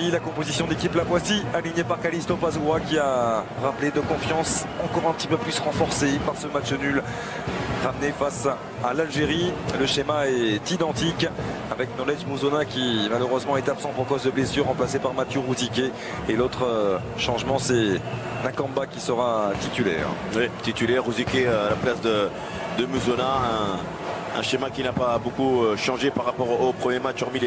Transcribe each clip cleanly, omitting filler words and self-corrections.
Séville, la composition d'équipe la voici, alignée par Callisto Pazoua qui a rappelé de confiance, encore un petit peu plus renforcée par ce match nul ramené face à l'Algérie. Le schéma est identique avec Knowledge Mouzona qui malheureusement est absent pour cause de blessure, remplacé par Mathieu Rouziquet. Et l'autre changement, c'est Nakamba qui sera titulaire. Oui, titulaire, Rouziquet à la place de Mouzona. Un schéma qui n'a pas beaucoup changé par rapport au premier match, hormis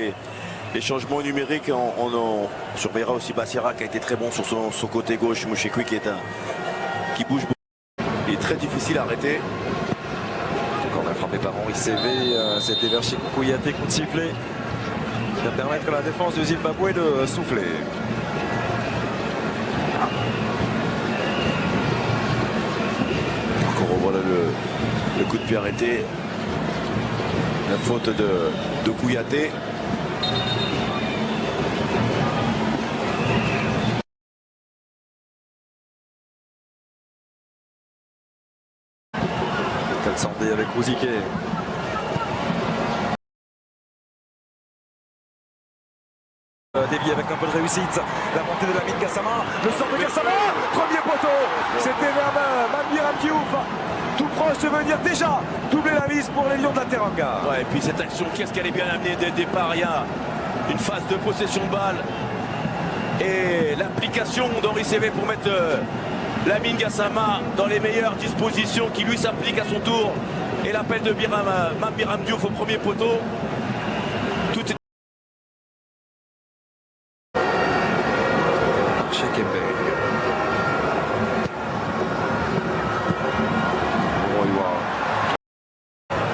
les changements numériques. On surveillera aussi Bassira qui a été très bon sur son côté gauche. Mouchekwi qui bouge beaucoup. Il est très difficile à arrêter. On a frappé par Henri Sévé, c'était vers chez Kouyaté, coup de sifflet qui va permettre à la défense du Zimbabwe de souffler. Encore voilà le coup de pied arrêté. La faute de Kouyaté. Sandé avec Rouziquet. Dévié avec un peu de réussite. La montée de Lamine Gassama. Le sort de Gassama. Premier poteau. C'était vers Mamir Diouf. Tout proche de venir déjà doubler la mise pour les Lions de la Teranga. Ouais, et puis cette action, qu'est-ce qu'elle est bien amenée dès le départ. Il y a une phase de possession de balle. Et l'application d'Henri Sévé pour mettre Lamine Gassama dans les meilleures dispositions qui lui s'applique à son tour. Et l'appel de Mamir Diouf au premier poteau. Tout est...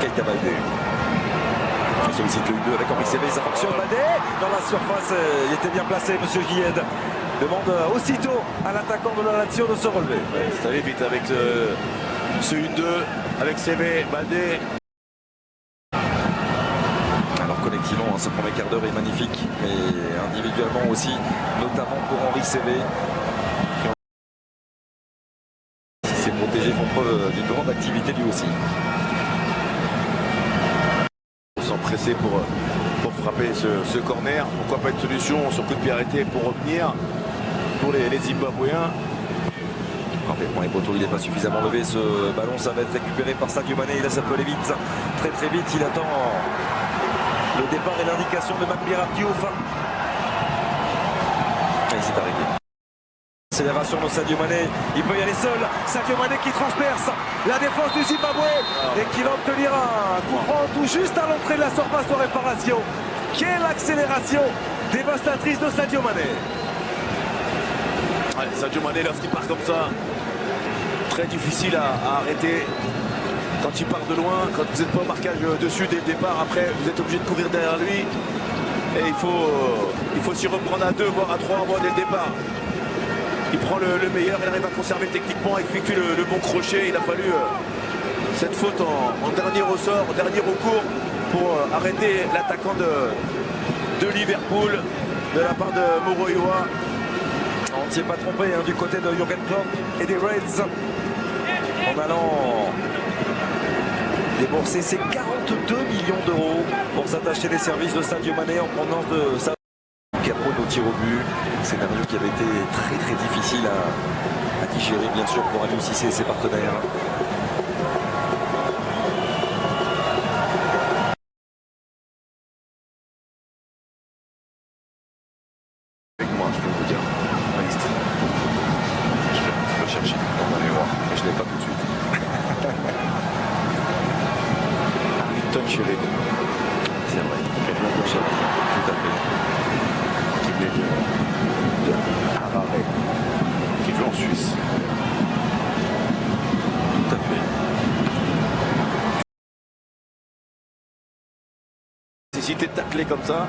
Keita Baldé. Il sollicite le 2 avec Henri Sévé, ça fonctionne. Baldé dans la surface, il était bien placé, monsieur Guilled. Demande aussitôt à l'attaquant de la Lazio de se relever. Ouais, c'est allé vite avec ce 1-2, avec Sévé, Baldé. Alors collectivement, ce premier quart d'heure est magnifique, mais individuellement aussi, notamment pour Henri Sévé. Ses protégés font preuve d'une grande activité lui aussi. Pressé pour frapper ce corner. Pourquoi pas une solution sur coup de pied arrêté pour revenir pour les Zimbabwéens. Rappelez-moi, les poteaux, il n'est pas suffisamment levé. Ce ballon, ça va être récupéré par Sadio Mané. Il laisse un peu aller vite, très vite. Il attend le départ et l'indication de Mamir Diouf. Et il s'est arrêté. Accélération de Sadio Mané, il peut y aller seul. Sadio Mané qui transperce la défense du Zimbabwe et qui va obtenir un coup franc tout juste à l'entrée de la surface de réparation. Quelle accélération dévastatrice de Sadio Mané. Allez, Sadio Mané, lorsqu'il part comme ça, très difficile à arrêter. Quand il part de loin, quand vous n'êtes pas au marquage dessus dès le départ, après vous êtes obligé de courir derrière lui. Et il faut s'y reprendre à 2, voire à 3 voire dès le départ. Il prend le meilleur, il arrive à conserver techniquement, effectue le bon crochet. Il a fallu cette faute en dernier ressort, dernier recours pour arrêter l'attaquant de Liverpool de la part de Moroiwa. On ne s'y est pas trompé du côté de Jürgen Klopp et des Reds en allant débourser ses 42 millions d'euros pour s'attacher les services de Sadio Mané en provenance de sa Capron au tir au but. Scénario qui avait été très difficile à digérer bien sûr pour Aliou Cissé et ses partenaires. Avec moi, je peux vous dire. Je peux chercher, on va aller voir, mais je ne l'ai pas tout de suite. Arlington Chéret. C'est vrai, tout à fait. Qui venait de Harare, qui joue en Suisse. Tout à fait. Nécessité de tacler comme ça,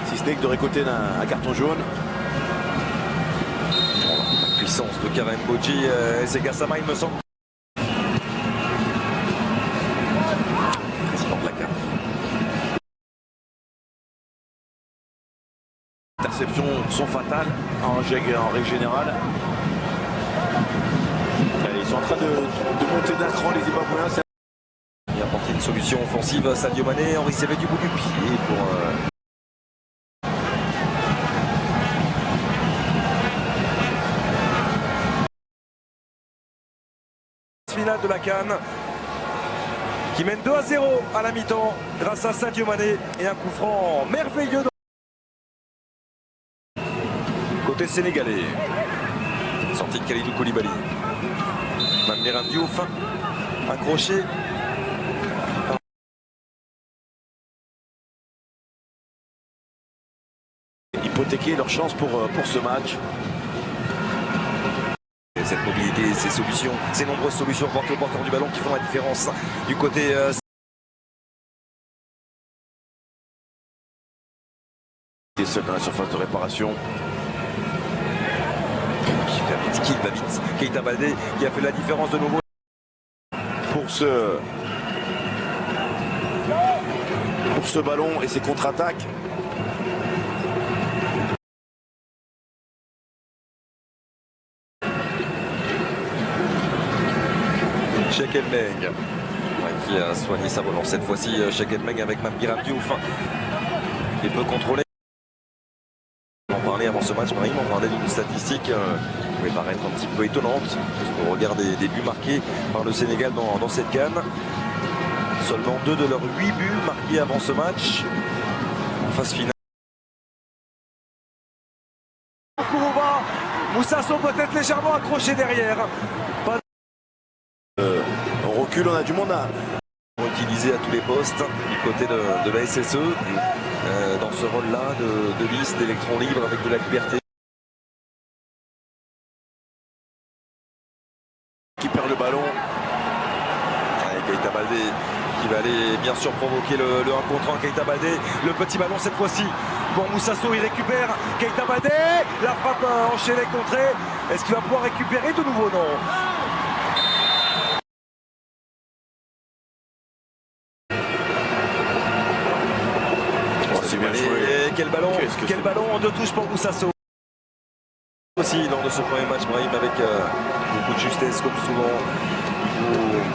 si ce n'est que de récolter un carton jaune. La puissance de Karim Bodji et c'est Gassama, il me semble. Président de la CAF. Interceptions sont fatales en règle générale. Ils sont en train de monter d'un cran les Zimbabwéens. Il a apporté une solution offensive à Sadio Mané. Henri Sévé du bout du pied pour finale de la CAN qui mène 2-0 à la mi-temps grâce à Sadio Mané et un coup franc merveilleux côté sénégalais. Sortie de Kalidou Koulibaly. Mamir Diouf accroché. Hypothéquer leur chance pour ce match. Cette mobilité, ces solutions, ces nombreuses solutions portées au porteur du ballon qui font la différence du côté seul dans la surface de réparation. Qui va vite. Keita Baldé qui a fait la différence de nouveau. Pour ce ballon et ses contre-attaques. Cheikh Elmeng qui a soigné sa relance cette fois-ci. Cheikh Elmeng avec Mamir Diouf. Il peut contrôler. On en parlait avant ce match, Brahim, on parlait d'une statistique qui pouvait paraître un petit peu étonnante au regard des buts marqués par le Sénégal dans cette CAN. Seulement 2 de leurs 8 buts marqués avant ce match en phase finale. Moussasso peut être légèrement accroché derrière. On recule, on a du monde à utiliser à tous les postes du côté de la SSE dans ce rôle-là de liste d'électrons libres avec de la liberté. Qui perd le ballon. Keita Baldé qui va aller bien sûr provoquer le 1 contre 1. Keita Baldé, le petit ballon cette fois-ci pour Moussasso, il récupère. Keita Baldé, la frappe enchaînée contrée. Est-ce qu'il va pouvoir récupérer de nouveau? Non. C'est bien joué. Et quel ballon en 2 touches pour Moussasso. Aussi lors de ce premier match, Brahim, avec beaucoup de justesse comme souvent.